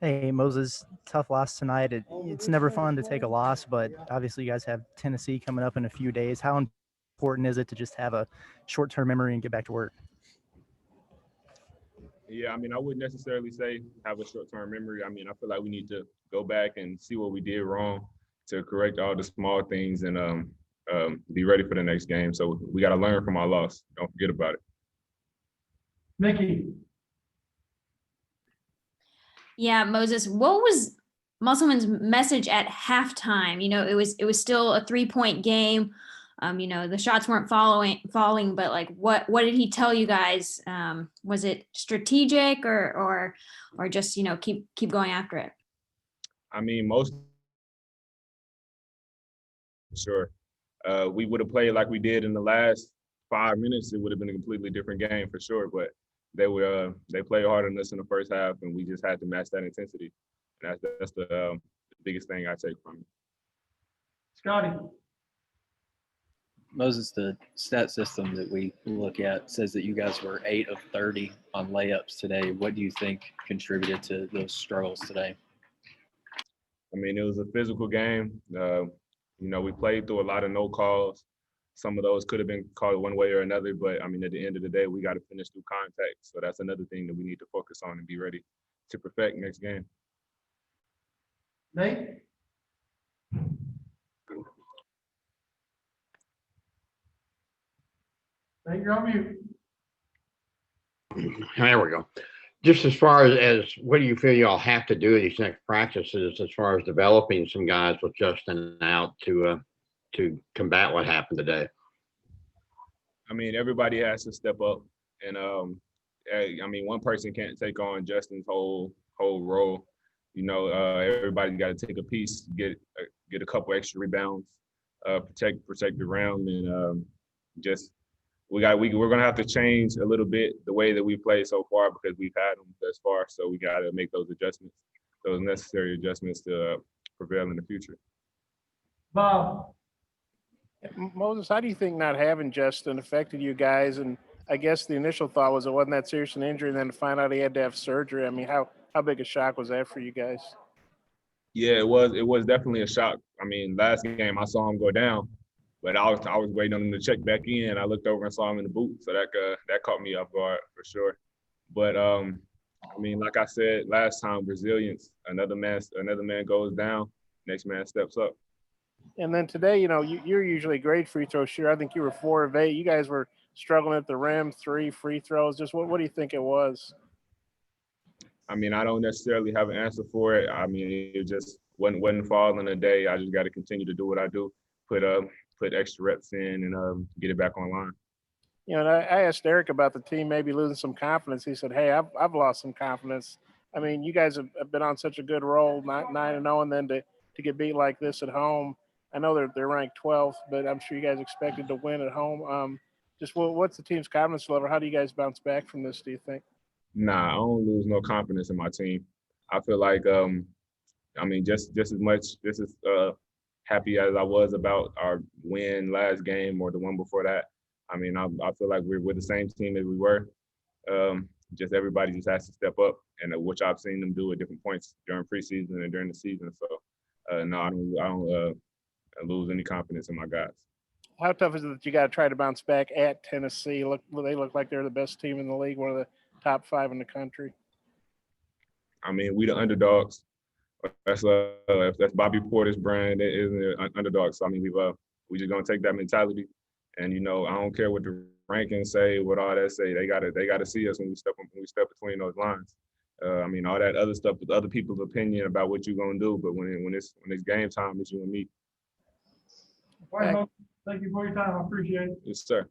Hey, Moses, tough loss tonight. It's never fun to take a loss, but obviously you guys have Tennessee coming up in a few days. How important is it to just have a short-term memory and get back to work? Yeah, I mean, I wouldn't necessarily say have a short-term memory. I mean, I feel like we need to go back and see what we did wrong to correct all the small things and be ready for the next game. So we got to learn from our loss. Don't forget about it. Mickey. Yeah, Moses, what was Muscleman's message at halftime? It was still a 3-point game. The shots weren't falling, but like what did he tell you guys? Was it strategic or just, keep going after it? I mean, most sure. We would have played like we did in the last 5 minutes. It would have been a completely different game for sure. But they played harder than us in the first half, and we just had to match that intensity. And that's the biggest thing I take from it. Scotty. Moses, the stat system that we look at says that you guys were 8 of 30 on layups today. What do you think contributed to those struggles today? I mean, it was a physical game. We played through a lot of no calls. Some of those could have been called one way or another, but I mean, at the end of the day, we got to finish through contact. So that's another thing that we need to focus on and be ready to perfect next game. Nate. Nate, you're on mute. There we go. Just as far as what do you feel y'all have to do these next practices as far as developing some guys with Justin out to combat what happened today? I mean, everybody has to step up, and I mean, one person can't take on Justin's whole role. Everybody's got to take a piece, get a couple extra rebounds, protect the rim, and just we're gonna have to change a little bit the way that we play so far because we've had them thus far. So we got to make those adjustments, those necessary adjustments to prevail in the future. Bob. Moses, how do you think not having Justin affected you guys? And I guess the initial thought was it wasn't that serious an injury, and then to find out he had to have surgery. I mean, how big a shock was that for you guys? Yeah, it was definitely a shock. I mean, last game I saw him go down, but I was waiting on him to check back in. I looked over and saw him in the boot, so that caught me off guard for sure. But I mean, like I said last time, resilience. Another man goes down, next man steps up. And then today, you're usually a great free throw shooter. I think you were 4 of 8. You guys were struggling at the rim, 3 free throws. Just what do you think it was? I mean, I don't necessarily have an answer for it. I mean, it just wasn't falling a day. I just got to continue to do what I do, put extra reps in, and get it back online. And I asked Eric about the team maybe losing some confidence. He said, "Hey, I've lost some confidence." I mean, you guys have been on such a good roll, 9-0, and then to get beat like this at home. I know they're ranked 12th, but I'm sure you guys expected to win at home. Just what's the team's confidence level? How do you guys bounce back from this, do you think? Nah, I don't lose no confidence in my team. I feel like, I mean, just as much, just as happy as I was about our win last game or the one before that. I mean, I feel like we're the same team as we were. Just everybody just has to step up, and which I've seen them do at different points during preseason and during the season. So, no, I don't lose any confidence in my guys. How tough is it that you got to try to bounce back at Tennessee? They look like they're the best team in the league, one of the top 5 in the country. I mean, we the underdogs. That's Bobby Porter's brand. It is an underdog. So I mean, we just gonna take that mentality, and I don't care what the rankings say, what all that say. They gotta see us when we step between those lines. I mean, all that other stuff with other people's opinion about what you're gonna do, but when it's game time, it's you and me. All right, thank you for your time. I appreciate it. Yes, sir.